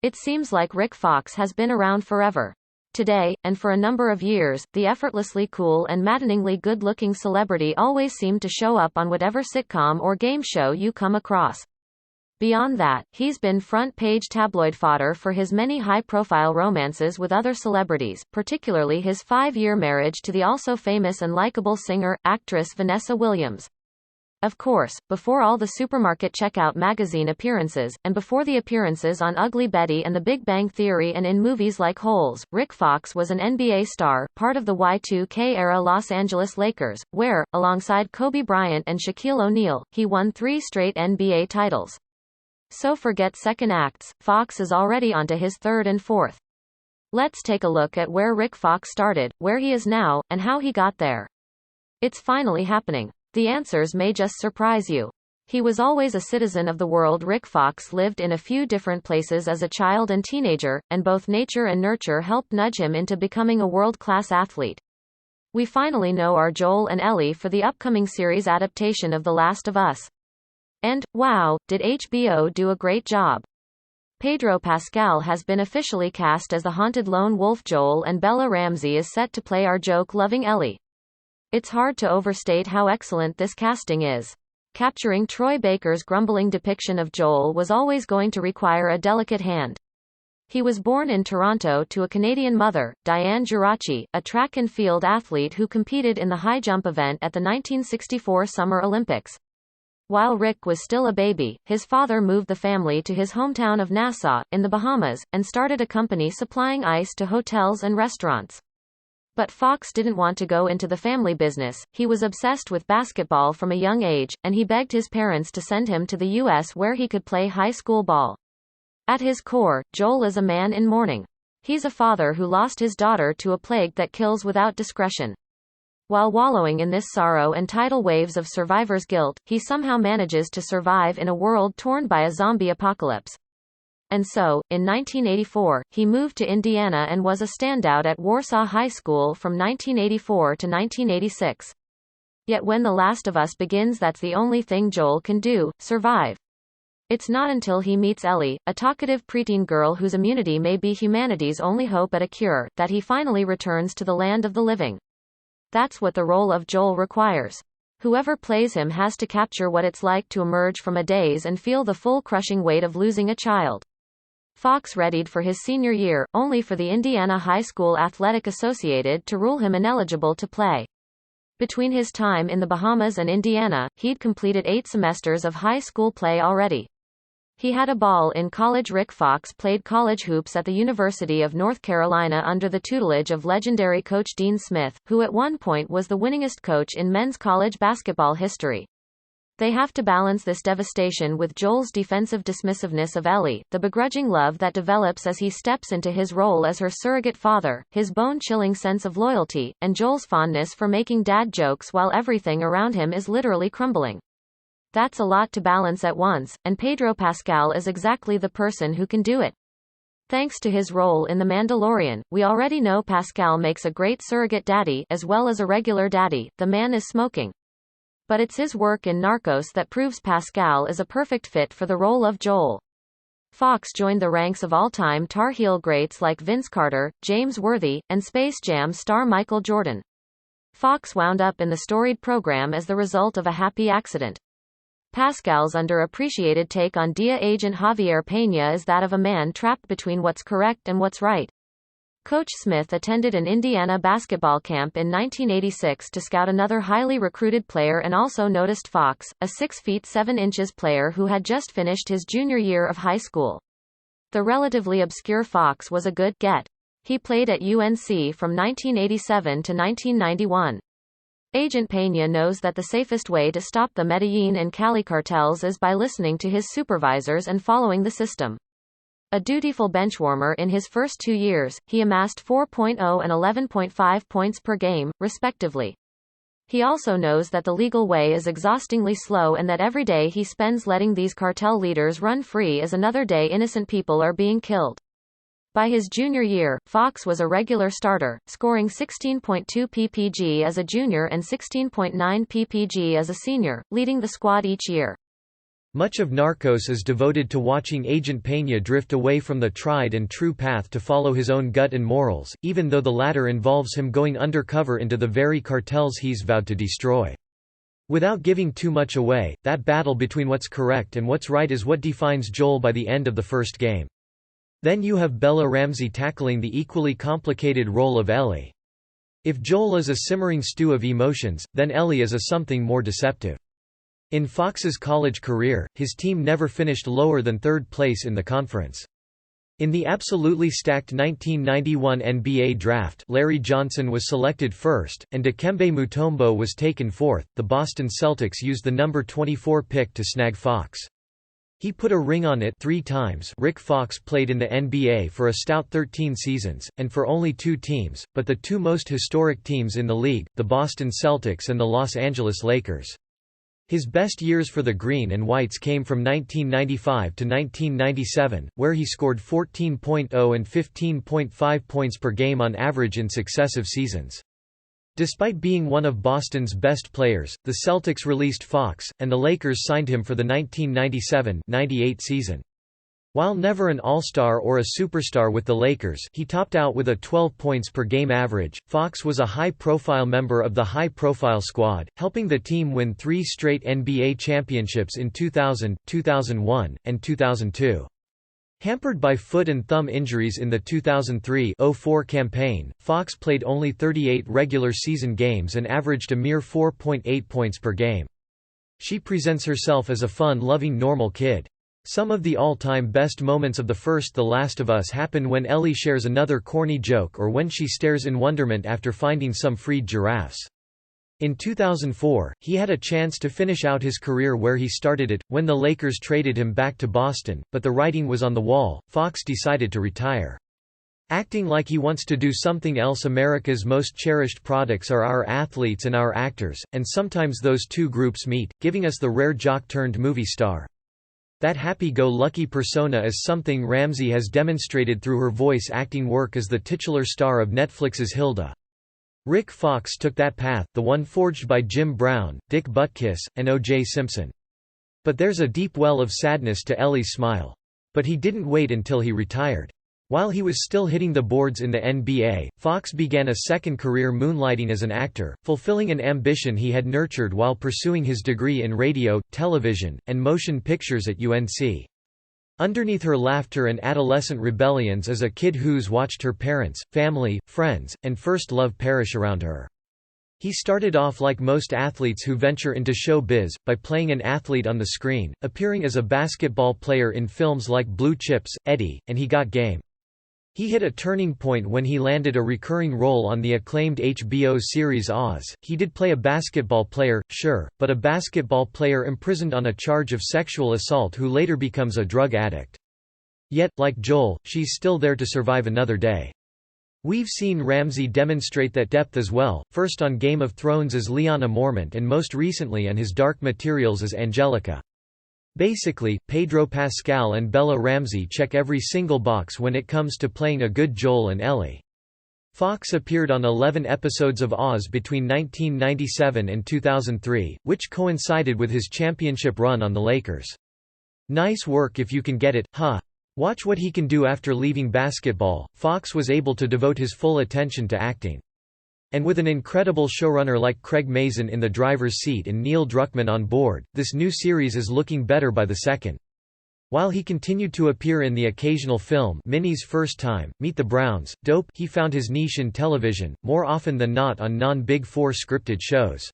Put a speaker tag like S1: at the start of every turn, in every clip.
S1: It seems like Rick Fox has been around forever. Today, and for a number of years, the effortlessly cool and maddeningly good-looking celebrity always seemed to show up on whatever sitcom or game show you come across. Beyond that, he's been front-page tabloid fodder for his many high-profile romances with other celebrities, particularly his 5-year marriage to the also famous and likable singer-actress Vanessa Williams. Of course, before all the supermarket checkout magazine appearances, and before the appearances on Ugly Betty and The Big Bang Theory and in movies like Holes, Rick Fox was an NBA star, part of the Y2K-era Los Angeles Lakers, where, alongside Kobe Bryant and Shaquille O'Neal, he won 3 straight NBA titles. So forget second acts, Fox is already onto his third and fourth. Let's take a look at where Rick Fox started, where he is now, and how he got there. It's finally happening. The answers may just surprise you. He was always a citizen of the world. Rick Fox lived in a few different places as a child and teenager, and both nature and nurture helped nudge him into becoming a world-class athlete. We finally know our Joel and Ellie for the upcoming series adaptation of The Last of Us. And, wow, did HBO do a great job. Pedro Pascal has been officially cast as the haunted lone wolf Joel, and Bella Ramsey is set to play our joke-loving Ellie. It's hard to overstate how excellent this casting is. Capturing Troy Baker's grumbling depiction of Joel was always going to require a delicate hand. He was born in Toronto to a Canadian mother, Diane Girachi, a track and field athlete who competed in the high jump event at the 1964 Summer Olympics. While Rick was still a baby, his father moved the family to his hometown of Nassau, in the Bahamas, and started a company supplying ice to hotels and restaurants. But Fox didn't want to go into the family business. He was obsessed with basketball from a young age, and he begged his parents to send him to the U.S. where he could play high school ball. At his core, Joel is a man in mourning. He's a father who lost his daughter to a plague that kills without discretion. While wallowing in this sorrow and tidal waves of survivor's guilt, he somehow manages to survive in a world torn by a zombie apocalypse. And so, in 1984, he moved to Indiana and was a standout at Warsaw High School from 1984 to 1986. Yet when The Last of Us begins, that's the only thing Joel can do, survive. It's not until he meets Ellie, a talkative preteen girl whose immunity may be humanity's only hope at a cure, that he finally returns to the land of the living. That's what the role of Joel requires. Whoever plays him has to capture what it's like to emerge from a daze and feel the full crushing weight of losing a child. Fox readied for his senior year, only for the Indiana High School Athletic Associated to rule him ineligible to play. Between his time in the Bahamas and Indiana, he'd completed 8 semesters of high school play already. He had a ball in college. Rick Fox played college hoops at the University of North Carolina under the tutelage of legendary coach Dean Smith, who at one point was the winningest coach in men's college basketball history. They have to balance this devastation with Joel's defensive dismissiveness of Ellie, the begrudging love that develops as he steps into his role as her surrogate father, his bone-chilling sense of loyalty, and Joel's fondness for making dad jokes while everything around him is literally crumbling. That's a lot to balance at once, and Pedro Pascal is exactly the person who can do it. Thanks to his role in The Mandalorian, we already know Pascal makes a great surrogate daddy as well as a regular daddy. The man is smoking. But it's his work in Narcos that proves Pascal is a perfect fit for the role of Joel. Fox joined the ranks of all-time Tar Heel greats like Vince Carter, James Worthy, and Space Jam star Michael Jordan. Fox wound up in the storied program as the result of a happy accident. Pascal's underappreciated take on DEA agent Javier Peña is that of a man trapped between what's correct and what's right. Coach Smith attended an Indiana basketball camp in 1986 to scout another highly recruited player and also noticed Fox, a 6 feet 7 inches player who had just finished his junior year of high school. The relatively obscure Fox was a good get. He played at UNC from 1987 to 1991. Agent Peña knows that the safest way to stop the Medellin and Cali cartels is by listening to his supervisors and following the system. A dutiful benchwarmer in his first 2 years, he amassed 4.0 and 11.5 points per game, respectively. He also knows that the legal way is exhaustingly slow and that every day he spends letting these cartel leaders run free is another day innocent people are being killed. By his junior year, Fox was a regular starter, scoring 16.2 ppg as a junior and 16.9 ppg as a senior, leading the squad each year.
S2: Much of Narcos is devoted to watching Agent Peña drift away from the tried and true path to follow his own gut and morals, even though the latter involves him going undercover into the very cartels he's vowed to destroy. Without giving too much away, that battle between what's correct and what's right is what defines Joel by the end of the first game. Then you have Bella Ramsey tackling the equally complicated role of Ellie. If Joel is a simmering stew of emotions, then Ellie is a something more deceptive. In Fox's college career, his team never finished lower than third place in the conference. In the absolutely stacked 1991 NBA draft, Larry Johnson was selected first, and Dikembe Mutombo was taken fourth. The Boston Celtics used the number 24 pick to snag Fox. He put a ring on it 3 times. Rick Fox played in the NBA for a stout 13 seasons, and for only 2 teams, but the 2 most historic teams in the league, the Boston Celtics and the Los Angeles Lakers. His best years for the Green and Whites came from 1995 to 1997, where he scored 14.0 and 15.5 points per game on average in successive seasons. Despite being one of Boston's best players, the Celtics released Fox, and the Lakers signed him for the 1997–98 season. While never an all-star or a superstar with the Lakers, he topped out with a 12 points per game average. Fox was a high-profile member of the high-profile squad, helping the team win 3 straight NBA championships in 2000, 2001, and 2002. Hampered by foot and thumb injuries in the 2003–04 campaign, Fox played only 38 regular season games and averaged a mere 4.8 points per game. She presents herself as a fun-loving normal kid. Some of the all-time best moments of the first The Last of Us happen when Ellie shares another corny joke or when she stares in wonderment after finding some freed giraffes. In 2004, he had a chance to finish out his career where he started it, when the Lakers traded him back to Boston, but the writing was on the wall. Fox decided to retire. Acting like he wants to do something else. America's most cherished products are our athletes and our actors, and sometimes those 2 groups meet, giving us the rare jock-turned-movie star. That happy-go-lucky persona is something Ramsey has demonstrated through her voice acting work as the titular star of Netflix's Hilda. Rick Fox took that path, the one forged by Jim Brown, Dick Butkus, and O.J. Simpson. But there's a deep well of sadness to Ellie's smile. But he didn't wait until he retired. While he was still hitting the boards in the NBA, Fox began a second career moonlighting as an actor, fulfilling an ambition he had nurtured while pursuing his degree in radio, television, and motion pictures at UNC. Underneath her laughter and adolescent rebellions is a kid who's watched her parents, family, friends, and first love perish around her. He started off like most athletes who venture into show biz, by playing an athlete on the screen, appearing as a basketball player in films like Blue Chips, Eddie, and He Got Game. He hit a turning point when he landed a recurring role on the acclaimed HBO series Oz. He did play a basketball player, sure, but a basketball player imprisoned on a charge of sexual assault who later becomes a drug addict. Yet, like Joel, she's still there to survive another day. We've seen Ramsey demonstrate that depth as well, first on Game of Thrones as Lyanna Mormont and most recently on his Dark Materials as Angelica. Basically, Pedro Pascal and Bella Ramsey check every single box when it comes to playing a good Joel and Ellie. Fox appeared on 11 episodes of Oz between 1997 and 2003, which coincided with his championship run on the Lakers. Nice work if you can get it, huh? Watch what he can do after leaving basketball. Fox was able to devote his full attention to acting. And with an incredible showrunner like Craig Mazin in the driver's seat and Neil Druckmann on board, this new series is looking better by the second. While he continued to appear in the occasional film Minnie's First Time, Meet the Browns, Dope, he found his niche in television, more often than not on non-Big Four scripted shows.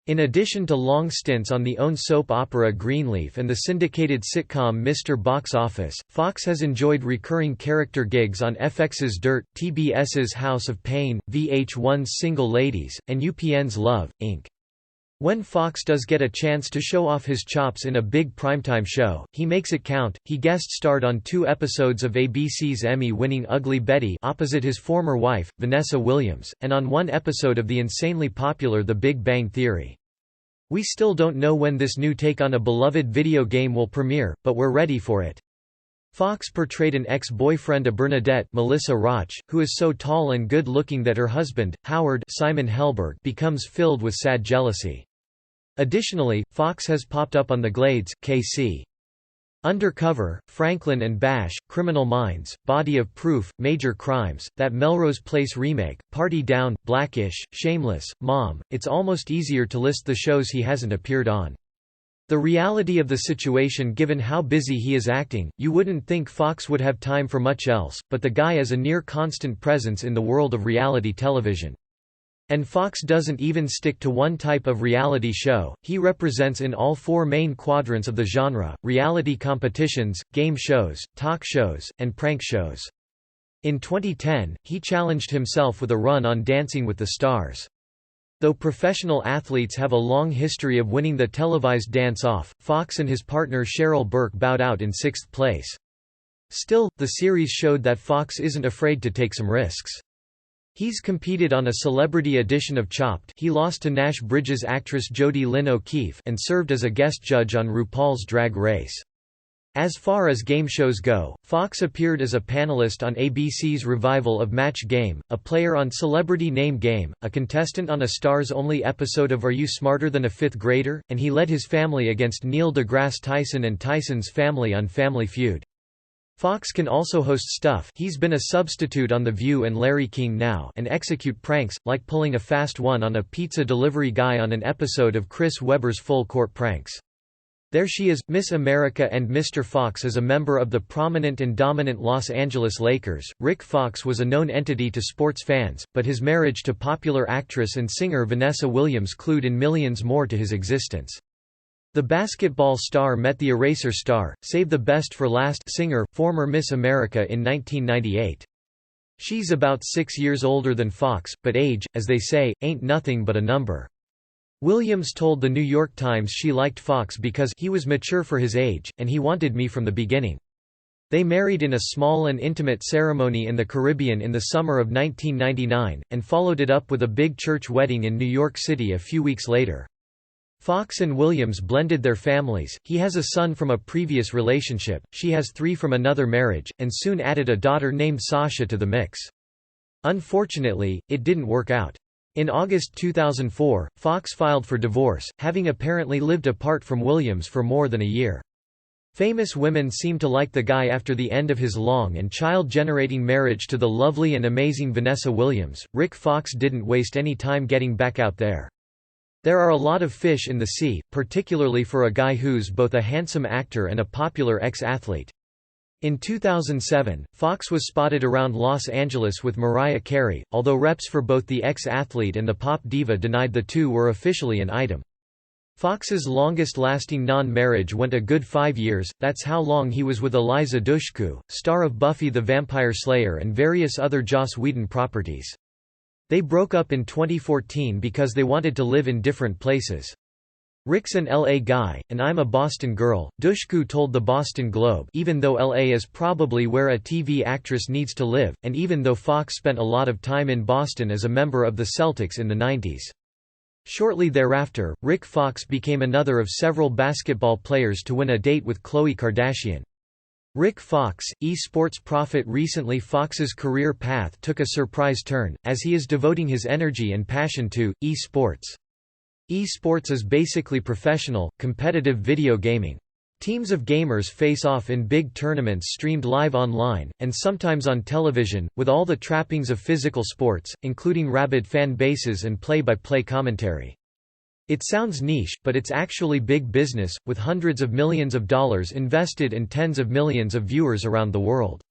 S2: In addition to long stints on the OWN soap opera Greenleaf and the syndicated sitcom Mr. Box Office, Fox has enjoyed recurring character gigs on FX's Dirt, TBS's House of Pain, VH1's Single Ladies, and UPN's Love, Inc. When Fox does get a chance to show off his chops in a big primetime show, he makes it count. He guest-starred on 2 episodes of ABC's Emmy-winning Ugly Betty opposite his former wife, Vanessa Williams, and on 1 episode of the insanely popular The Big Bang Theory. We still don't know when this new take on a beloved video game will premiere, but we're ready for it. Fox portrayed an ex-boyfriend of Bernadette, Melissa Roch, who is so tall and good-looking that her husband, Howard Simon Helberg, becomes filled with sad jealousy. Additionally, Fox has popped up on The Glades, KC. Undercover, Franklin and Bash, Criminal Minds, Body of Proof, Major Crimes, That Melrose Place remake, Party Down, Blackish, Shameless, Mom. It's almost easier to list the shows he hasn't appeared on. The reality of the situation, given how busy he is acting, you wouldn't think Fox would have time for much else, but the guy is a near constant presence in the world of reality television. And Fox doesn't even stick to one type of reality show, he represents in all four main quadrants of the genre: reality competitions, game shows, talk shows, and prank shows. In 2010, he challenged himself with a run on Dancing with the Stars. Though professional athletes have a long history of winning the televised dance-off, Fox and his partner Cheryl Burke bowed out in 6th place. Still, the series showed that Fox isn't afraid to take some risks. He's competed on a celebrity edition of Chopped. He lost to Nash Bridges actress Jodie Lynn O'Keefe and served as a guest judge on RuPaul's Drag Race. As far as game shows go, Fox appeared as a panelist on ABC's revival of Match Game, a player on Celebrity Name Game, a contestant on a Stars-only episode of Are You Smarter Than a Fifth Grader?, and he led his family against Neil deGrasse Tyson and Tyson's family on Family Feud. Fox can also host stuff. He's been a substitute on The View and Larry King Now and execute pranks, like pulling a fast one on a pizza delivery guy on an episode of Chris Webber's Full Court Pranks. There she is, Miss America and Mr. Fox is a member of the prominent and dominant Los Angeles Lakers. Rick Fox was a known entity to sports fans, but his marriage to popular actress and singer Vanessa Williams clued in millions more to his existence. The basketball star met the Eraser star, save the best for last singer, former Miss America in 1998. She's about 6 years older than Fox, but age, as they say, ain't nothing but a number. Williams told The New York Times she liked Fox because he was mature for his age, and he wanted me from the beginning. They married in a small and intimate ceremony in the Caribbean in the summer of 1999, and followed it up with a big church wedding in New York City a few weeks later. Fox and Williams blended their families. He has a son from a previous relationship, she has 3 from another marriage, and soon added a daughter named Sasha to the mix. Unfortunately, it didn't work out. In August 2004, Fox filed for divorce, having apparently lived apart from Williams for more than a year. Famous women seem to like the guy after the end of his long and child-generating marriage to the lovely and amazing Vanessa Williams. Rick Fox didn't waste any time getting back out there. There are a lot of fish in the sea, particularly for a guy who's both a handsome actor and a popular ex-athlete. In 2007, Fox was spotted around Los Angeles with Mariah Carey, although reps for both the ex-athlete and the pop diva denied the two were officially an item. Fox's longest-lasting non-marriage went a good 5 years, that's how long he was with Eliza Dushku, star of Buffy the Vampire Slayer and various other Joss Whedon properties. They broke up in 2014 because they wanted to live in different places. Rick's an LA guy, and I'm a Boston girl, Dushku told the Boston Globe, even though LA is probably where a TV actress needs to live, and even though Fox spent a lot of time in Boston as a member of the Celtics in the 90s. Shortly thereafter, Rick Fox became another of several basketball players to win a date with Khloe Kardashian. Rick Fox, e-sports prophet. Recently Fox's career path took a surprise turn, as he is devoting his energy and passion to e-sports. E-sports is basically professional, competitive video gaming. Teams of gamers face off in big tournaments streamed live online, and sometimes on television, with all the trappings of physical sports, including rabid fan bases and play-by-play commentary. It sounds niche, but it's actually big business, with hundreds of millions of dollars invested and tens of millions of viewers around the world.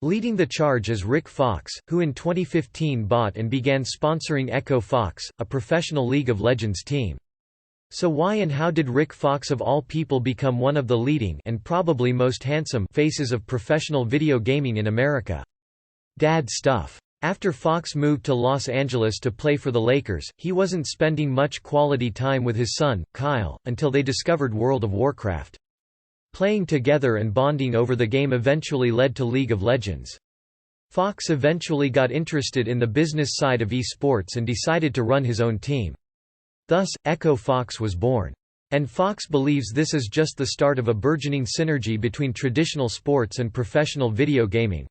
S2: Leading the charge is Rick Fox, who in 2015 bought and began sponsoring Echo Fox, a professional League of Legends team. So why and how did Rick Fox of all people become one of the leading and probably most handsome faces of professional video gaming in America? Dad stuff. After Fox moved to Los Angeles to play for the Lakers, he wasn't spending much quality time with his son, Kyle, until they discovered World of Warcraft. Playing together and bonding over the game eventually led to League of Legends. Fox eventually got interested in the business side of esports and decided to run his own team. Thus, Echo Fox was born. And Fox believes this is just the start of a burgeoning synergy between traditional sports and professional video gaming.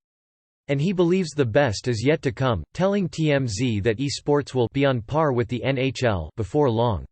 S2: And he believes the best is yet to come, telling TMZ that esports will be on par with the NHL before long.